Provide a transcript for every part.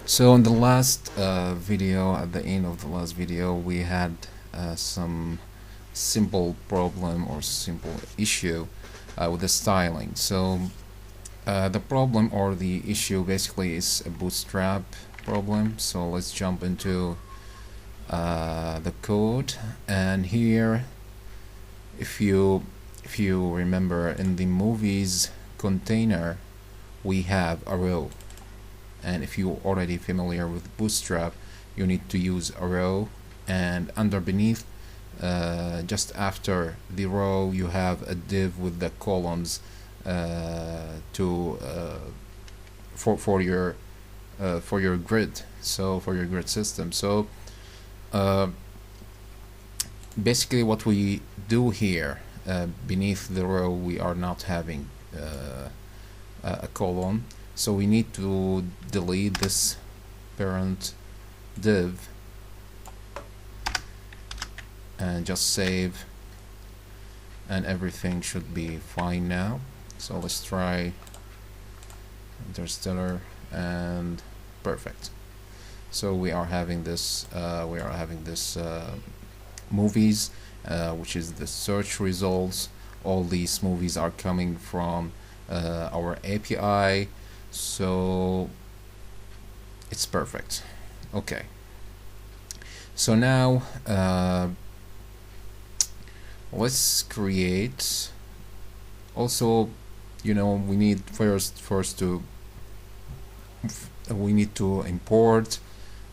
So in the last video, at the end of the last video, we had some simple problem or simple issue with the styling. So the problem or the issue basically is a bootstrap problem. So let's jump into the code. And here, if you remember, in the movies container we have a row. And if you're already familiar with Bootstrap, you need to use a row, and beneath, just after the row, you have a div with the columns for your grid. So for your grid system. So basically, what we do here, beneath the row, we are not having a column. So we need to delete this parent div and just save, and everything should be fine now. So let's try Interstellar, and perfect. So we are having this movies, which is the search results. All these movies are coming from our API. So it's perfect. Okay, so now let's create. Also, we need first to we need to import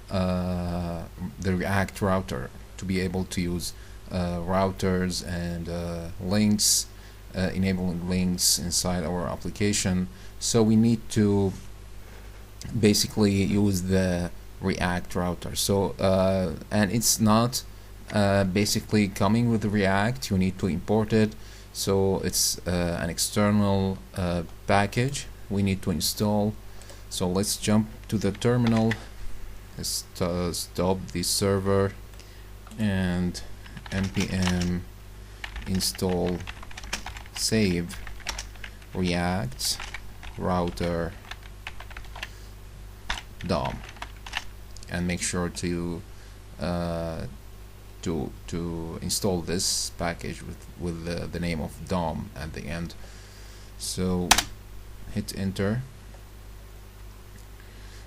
the React router to be able to use routers and links, enabling links inside our application. So we need to basically use the React router. So and it's not basically coming with the React. You need to import it. So it's an external package we need to install. So let's jump to the terminal. Let's stop the server and npm install save React router DOM, and make sure to install this package with the name of DOM at the end. So hit enter.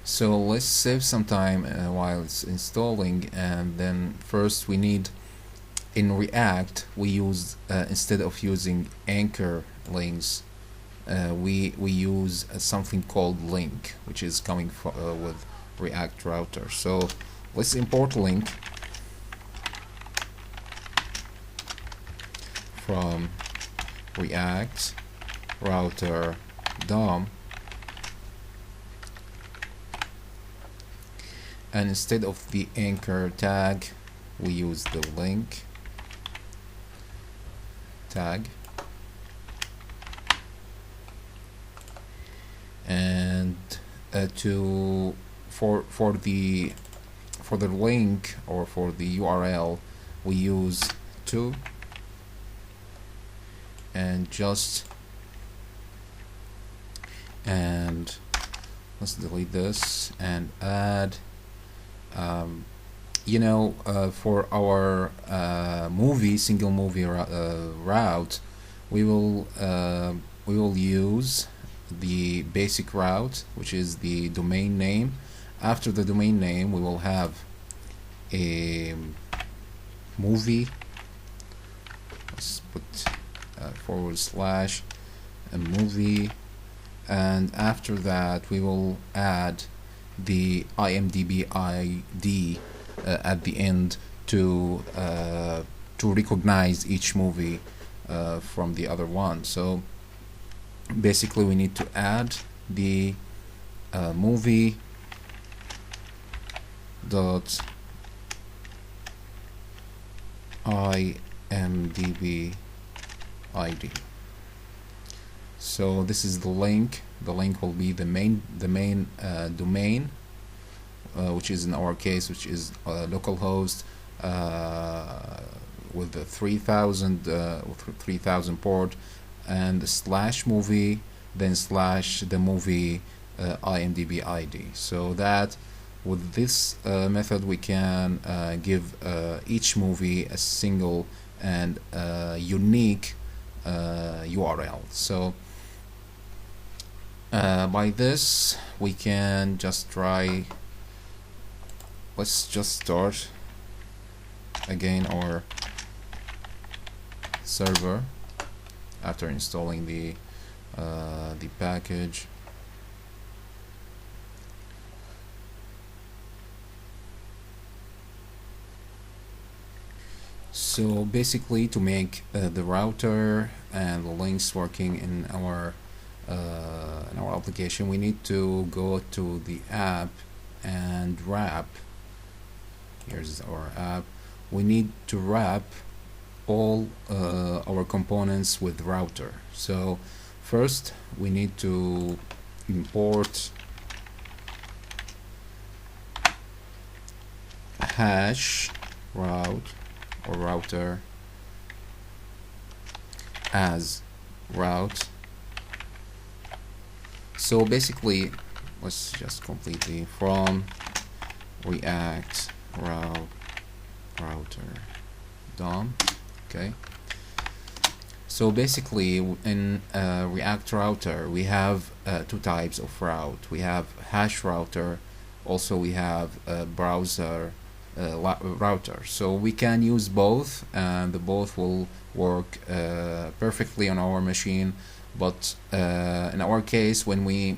So let's save some time while it's installing, and then first we need, in React we use instead of using anchor links, we use something called link, which is coming with React router. So let's import link from React router DOM, and instead of the anchor tag we use the link tag. And for the link or for the URL we use to, and let's delete this and add for our single movie route, we will use the basic route, which is the domain name. After the domain name we will have a movie. Let's put / a movie, and after that we will add the OMDB ID at the end to recognize each movie from the other one. So basically we need to add the movie dot IMDb ID. So this is the link. The link will be the main domain, which is in our case, which is localhost with the 3000 port, and /movie, then / the movie IMDb ID. So that with this method we can give each movie a single and unique URL. So by this we can just try. Let's just start again our server after installing the package. So basically, to make the router and the links working in our application, we need to go to the app and wrap. Here's our app. We need to wrap all our components with router. So first we need to import hash route or router as route. So basically, let's just completely from React router DOM. Okay, so basically in React router we have two types of route. We have hash router, also we have browser router. So we can use both, and the both will work perfectly on our machine. But in our case, when we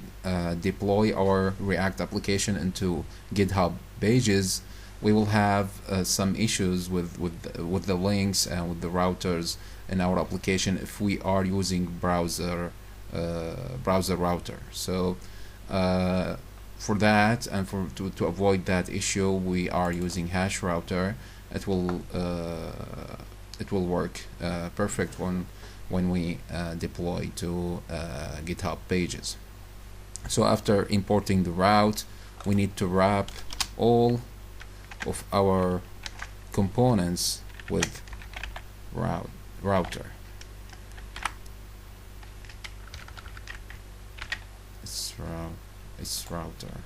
deploy our React application into GitHub pages, we will have some issues with the links and with the routers in our application if we are using browser router. So for that, and to avoid that issue, we are using hash router. It will work perfect when we deploy to GitHub pages. So after importing the route, we need to wrap all of our components with router. It's router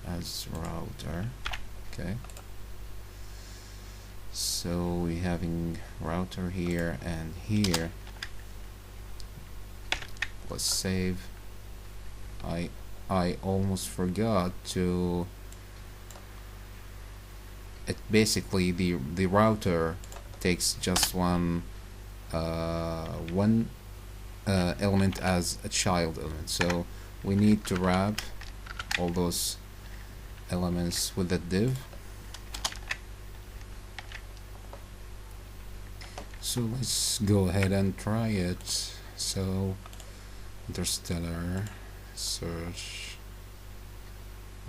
as router. Okay, so we having router here and here. Let's save. I almost forgot to. It basically the router takes just one element as a child element. So we need to wrap all those elements with that div. So let's go ahead and try it. So interstellar search.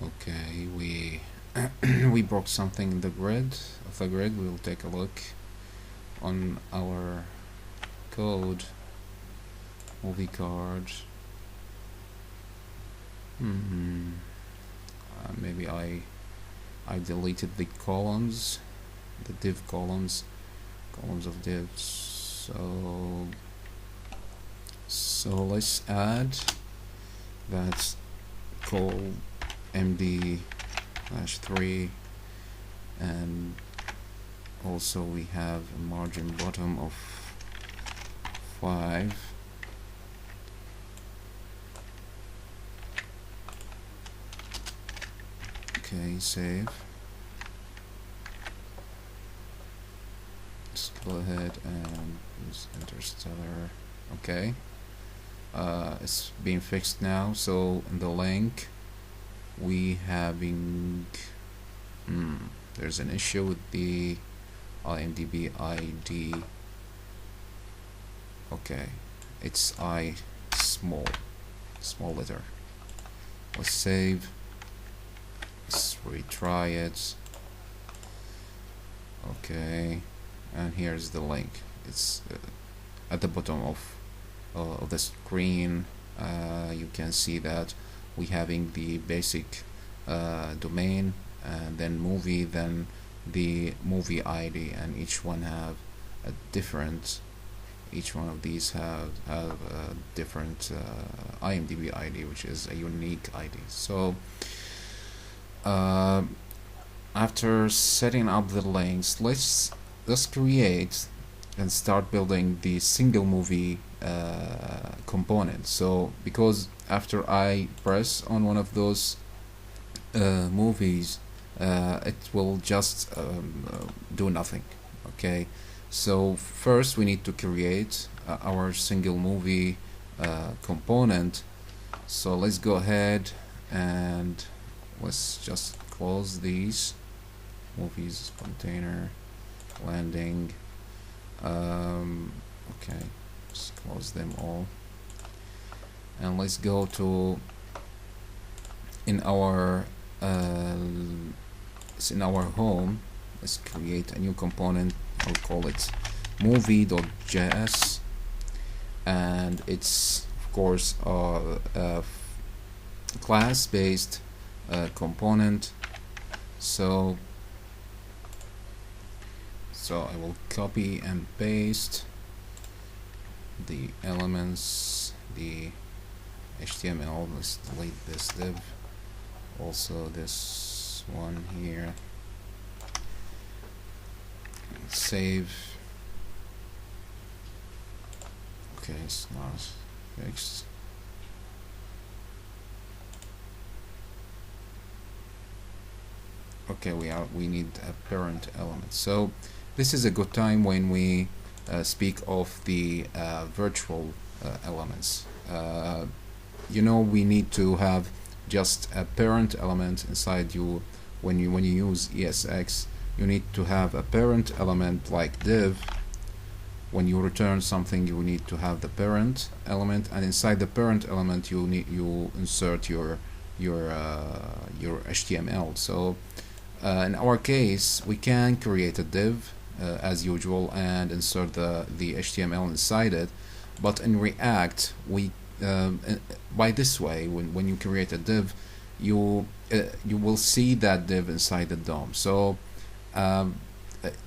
Okay, we we broke something in the grid. We'll take a look on our code. Movie card. Maybe I deleted the columns, the div columns of divs. So let's add that's called MD-3, and also we have a margin bottom of 5. Okay, save. Let's go ahead and use interstellar. Okay, it's being fixed now. So in the link we having there's an issue with the OMDB ID. Okay, it's I small letter. Let's save. Let's retry it. Okay, and here's the link. It's at the bottom of the screen. You can see that we having the basic domain, and then movie, then the movie ID, and each one have a different each one of these have a different IMDb ID, which is a unique ID. So after setting up the links, let's create and start building the single movie component. So because after I press on one of those movies, it will just do nothing. Okay, so first we need to create our single movie component. So let's go ahead and let's just close these movies, container, landing. Okay, just close them all, and let's go to in our home. Let's create a new component. I'll call it movie.js, and it's of course a class-based component. So I will copy and paste the elements, the HTML. Let's delete this div, also this one here. Save. Okay, it's not fixed. Okay, we need a parent element. So this is a good time when we speak of the virtual elements. You know, we need to have just a parent element inside you. When you use ESX, you need to have a parent element like div. When you return something, you need to have the parent element, and inside the parent element you insert your HTML. So in our case, we can create a div as usual and insert the HTML inside it, but in React we by this way, when you create a div, you will see that div inside the DOM. So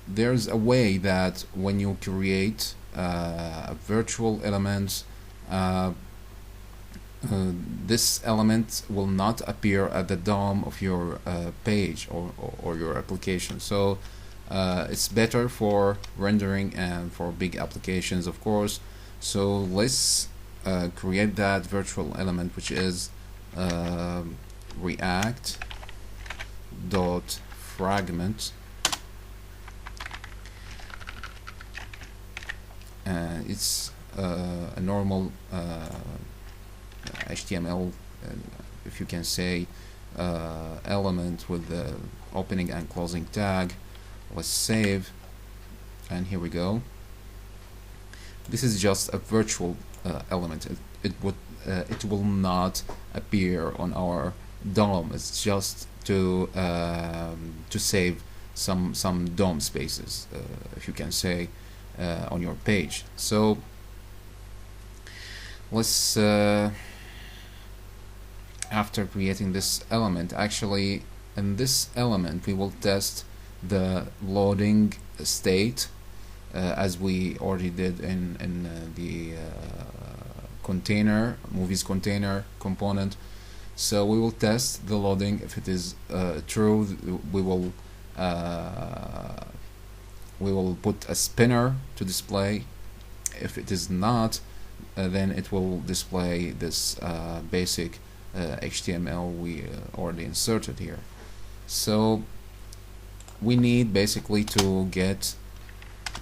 there's a way that when you create a virtual element, this element will not appear at the DOM of your page or your application. So it's better for rendering and for big applications, of course. So let's create that virtual element, which is react.fragment. It's a normal HTML, if you can say, element with the opening and closing tag. Let's save, and here we go. This is just a virtual element. It will not appear on our DOM. It's just to save some DOM spaces, if you can say, on your page. So let's after creating this element, actually in this element we will test the loading state as we already did in the movies container component. So we will test the loading. If it is true, we will put a spinner to display. If it is not, then it will display this basic HTML we already inserted here. So we need basically to get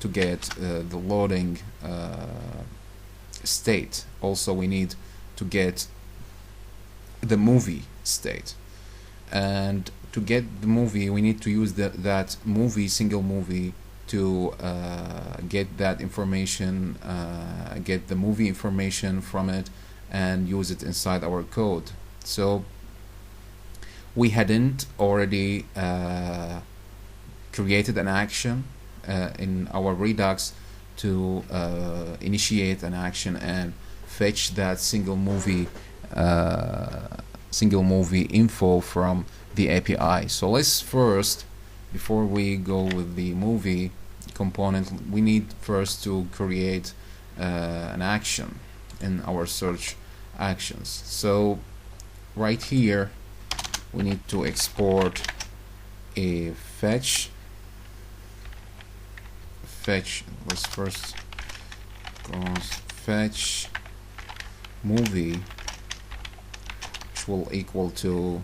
the loading state. Also we need to get the movie state, and to get the movie we need to use that movie, single movie, to get that information, get the movie information from it and use it inside our code. So we hadn't already created an action in our Redux to initiate an action and fetch that single movie info from the API. So let's first, before we go with the movie component, we need first to create an action in our search actions. So right here we need to export a fetch. Let's first fetch movie, which will equal to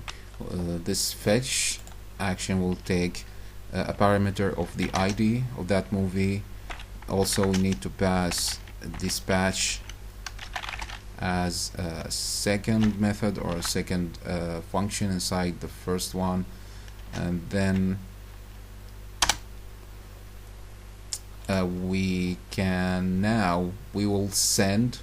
this fetch action will take a parameter of the ID of that movie. Also we need to pass dispatch as a second method or a second function inside the first one, and then we will send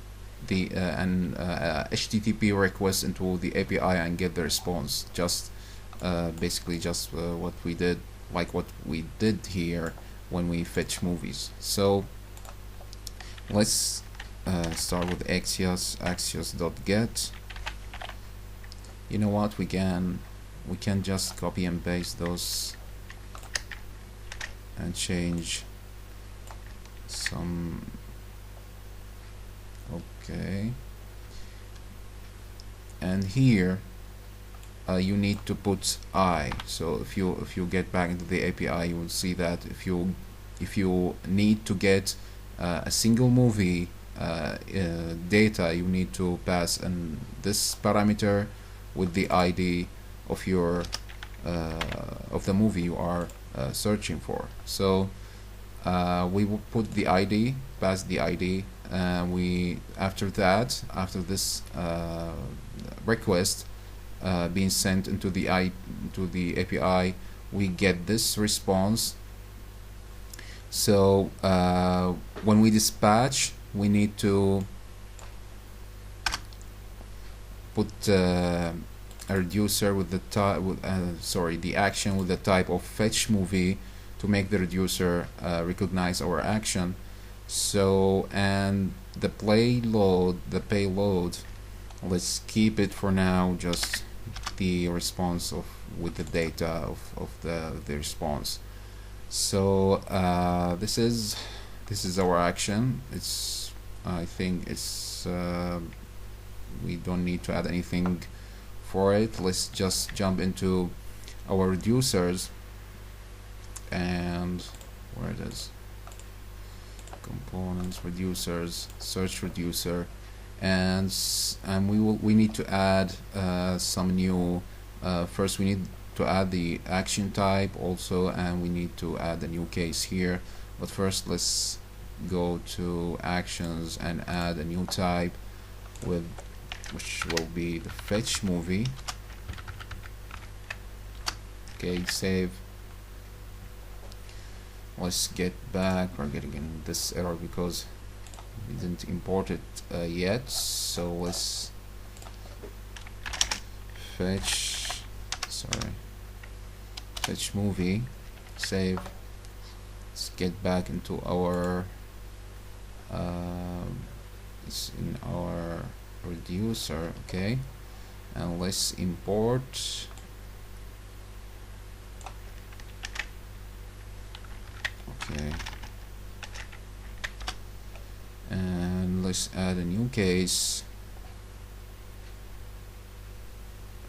the HTTP request into the API and get the response. Just basically just what we did, like what we did here when we fetch movies. So let's start with axios.get. You know what, we can just copy and paste those and change some. Okay, and here you need to put I. So if you get back into the API, you will see that if you need to get a single movie data, you need to pass this parameter with the ID of your of the movie you are searching for. So we will put the ID, pass the ID. After this request being sent into the API, we get this response. So when we dispatch, we need to put a reducer with the type, the action with the type of fetch movie to make the reducer recognize our action. So, and the payload, let's keep it for now just the response with the data of the response. So this is our action. I think it's we don't need to add anything for it. Let's just jump into our reducers, and where it is, components, reducers, search reducer, and we need to add some new. First, we need to add the action type also, and we need to add a new case here. But first, let's go to actions and add a new type which will be the fetch movie. Okay, save. Let's get back. We're getting this error because we didn't import it yet. So let's fetch movie, save. Let's get back into our it's in our reducer. Okay, and let's import. Okay, and let's add a new case,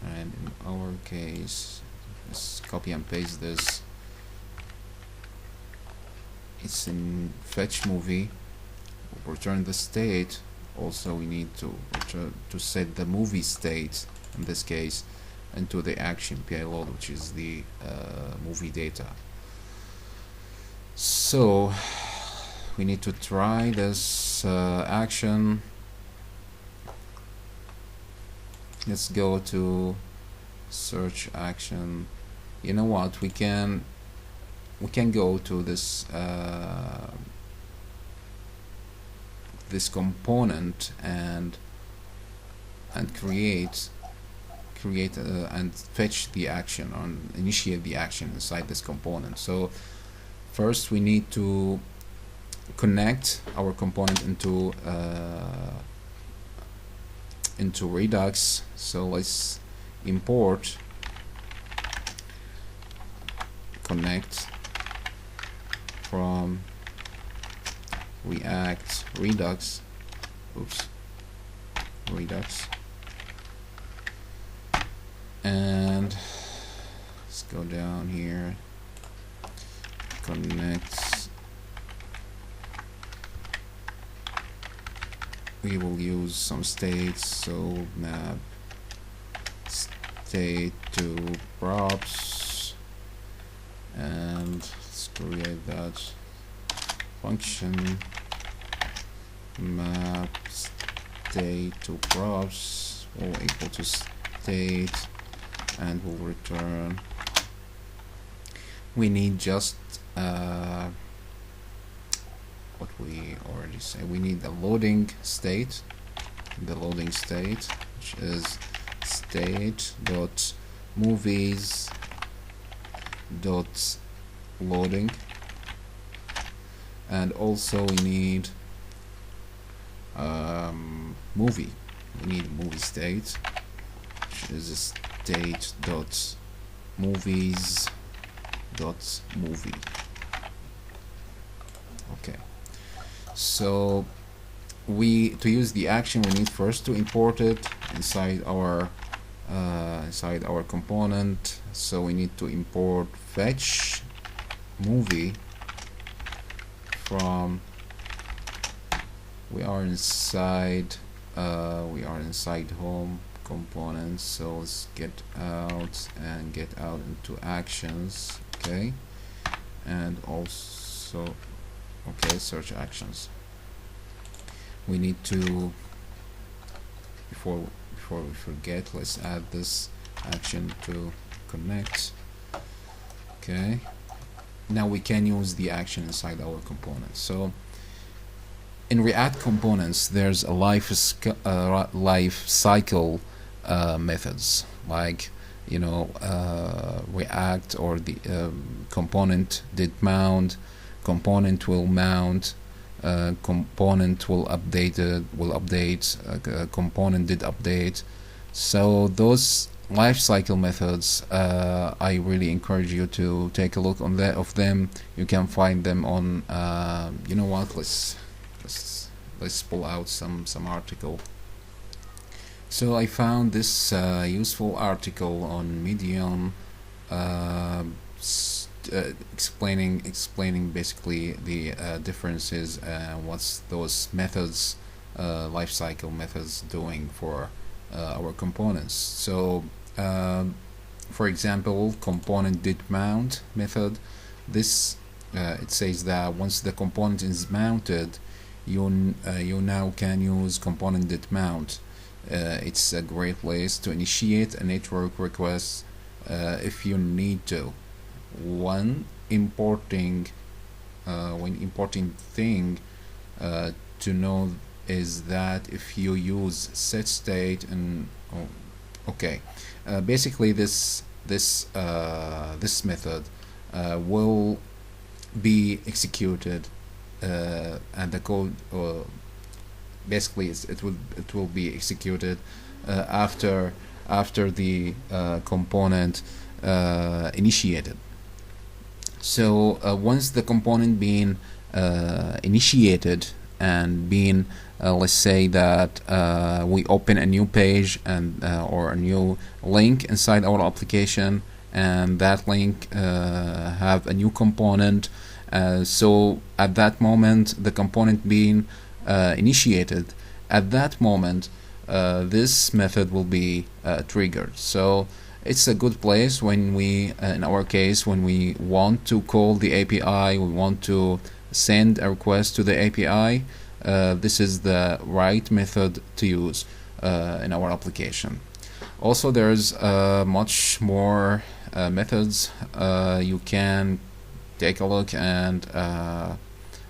and in our case, let's copy and paste this. It's in fetch movie. Return the state. Also, we need to set the movie state in this case into the action payload, which is the movie data. So we need to try this action. Let's go to search action. You know what, we can go to this this component and create and fetch the action, or initiate the action inside this component. So first we need to connect our component into Redux. So let's import connect from React Redux, Redux, and let's go down here, connect. We will use some states, so map state to props, and let's create that function map state to props will equal to state, and will return. We need just what we already say. We need the loading state, which is state dot movies dot loading, and also we need movie. We need movie state, which is state dot movies dot movie. Okay, so to use the action, we need first to import it inside our component. So we need to import fetch movie from, we are inside home components, so let's get out and get out into actions. Okay, and also search actions. We need to, before we forget, let's add this action to connect. Okay, now we can use the action inside our component. So in React components, there's a life cycle methods, like React or the component did mount, component will mount, component will update, component did update. So those lifecycle methods, I really encourage you to take a look on them. You can find them on you know what, let's pull out some article. So I found this useful article on Medium, explaining basically the differences, what's those methods, lifecycle methods, doing for our components. So for example, component did mount method, this it says that once the component is mounted, you now can use component did mount. It's a great place to initiate a network request if you need to. When importing thing to know is that if you use set state and basically this method will be executed, and the code basically it will be executed after the component initiated. So once the component being initiated and being let's say that we open a new page and or a new link inside our application, and that link have a new component, so at that moment the component being initiated, at that moment this method will be triggered. So it's a good place when we, in our case, when we want to call the API, we want to send a request to the API, this is the right method to use in our application. Also, there's much more methods. You can take a look, and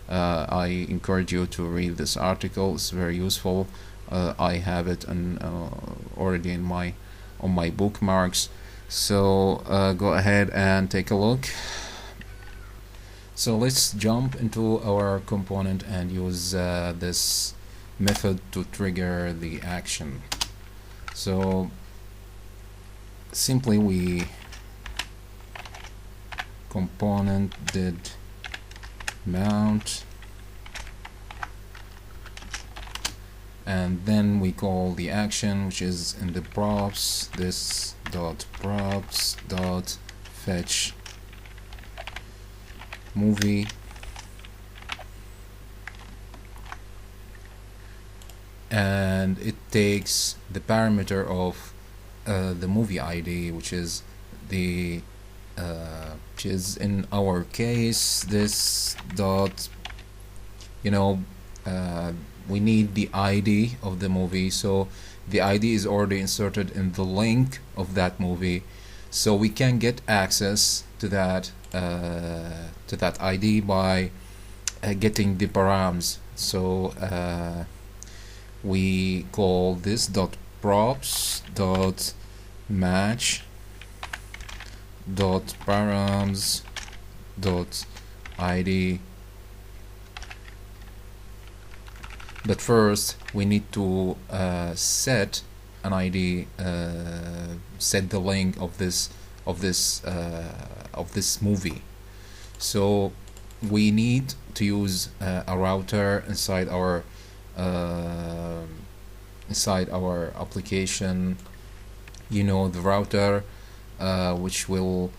I encourage you to read this article. It's very useful. I have it already on my bookmarks, so go ahead and take a look. So let's jump into our component and use this method to trigger the action. So simply we component did mount and then we call the action, which is in the props, this dot props dot fetch movie, and it takes the parameter of the movie ID, which is the which is in our case this dot, we need the ID of the movie, so the ID is already inserted in the link of that movie, so we can get access to that ID by getting the params. So we call this dot props dot match dot params dot ID. But first we need to set an ID, set the link of this movie. So we need to use a router inside our application. The router which will,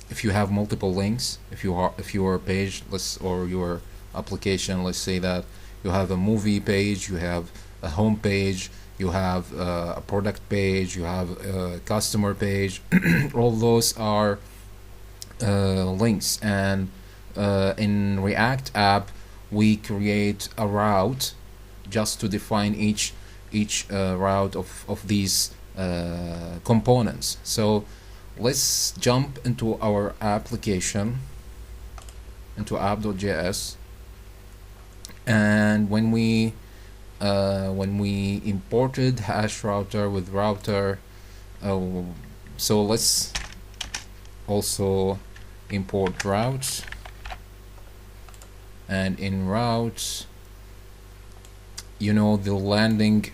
if you have multiple links, if your page, or your application, let's say that you have a movie page, you have a home page, you have a product page, you have a customer page, all those are links, and in React app we create a route just to define each route of these components. So let's jump into our application, into app.js, and when we imported hash router with router, so let's also import routes, and in routes, the landing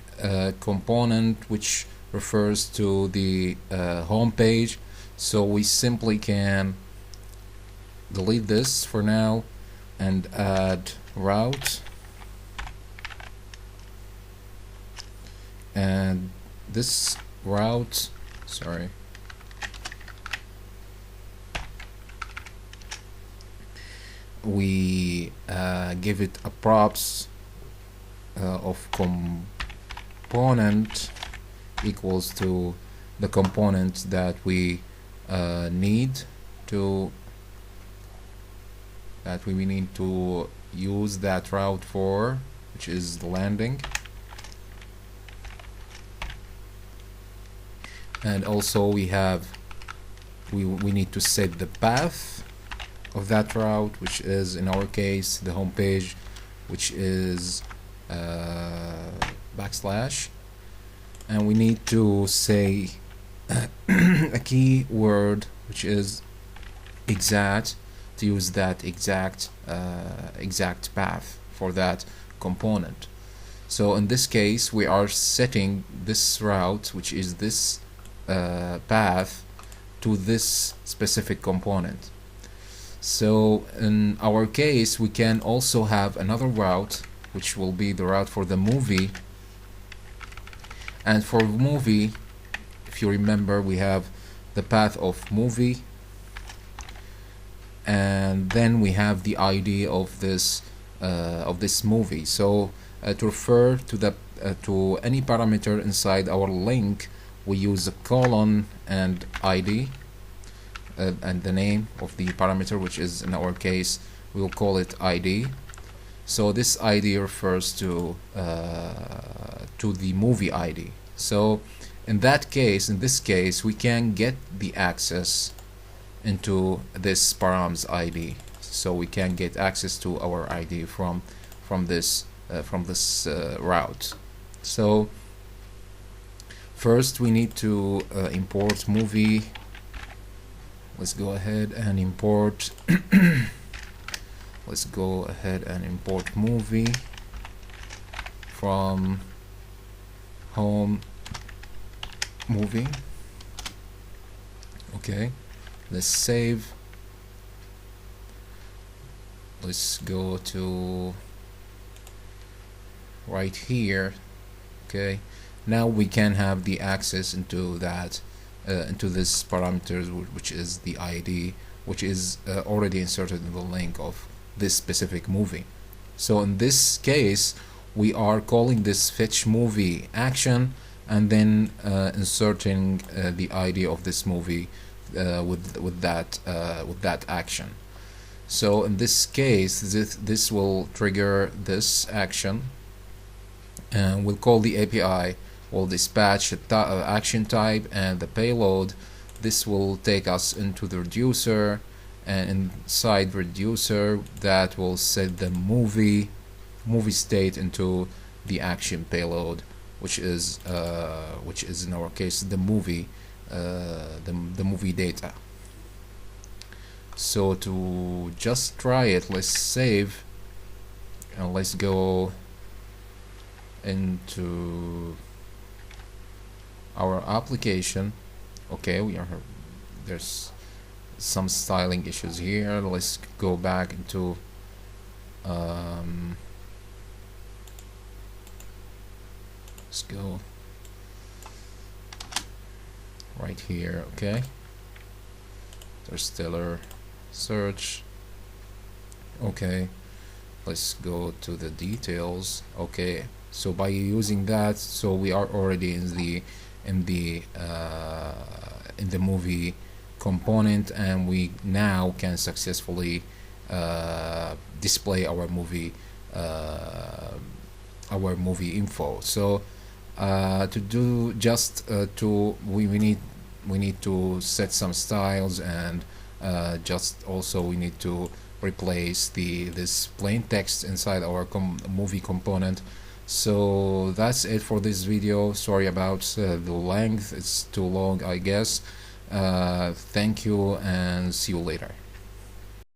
component, which refers to the home page, so we simply can delete this for now and add route, and this route, we give it a props of component equals to the component that we need to use that route for, which is the landing. And also we need to set the path of that route, which is in our case the home page, which is backslash, and we need to say a keyword which is exact, to use that exact path for that component. So in this case we are setting this route, which is this path, to this specific component. So in our case we can also have another route, which will be the route for the movie, and for movie, if you remember, we have the path of movie, and then we have the ID of this movie. So to refer to the to any parameter inside our link, we use a colon and ID, and the name of the parameter, which is in our case we'll call it ID. So this ID refers to the movie ID. So in this case we can get the access into this params ID, so we can get access to our ID from this route. So first we need to import movie. Let's go ahead and import movie from home movie. Okay, let's save. Let's go to right here. Okay, now we can have the access into that into this parameters, which is the ID, which is already inserted in the link of this specific movie. So in this case, we are calling this fetch movie action and then inserting the ID of this movie with that action. So in this case, this will trigger this action, and we'll call the API. We'll dispatch the action type and the payload. This will take us into the reducer, and inside reducer that will set the movie state into the action payload, which is in our case the movie data. So to just try it, let's save and let's go into our application. Okay, there's some styling issues here. Let's go back into let's go right here. Okay, interstellar search. Okay, let's go to the details. Okay, so by using that, so we are already in the movie component, and we now can successfully display our movie info. So to do just we need to set some styles, and just also we need to replace this plain text inside our movie component. So that's it for this video. Sorry about the length, it's too long, I guess. Thank you and see you later.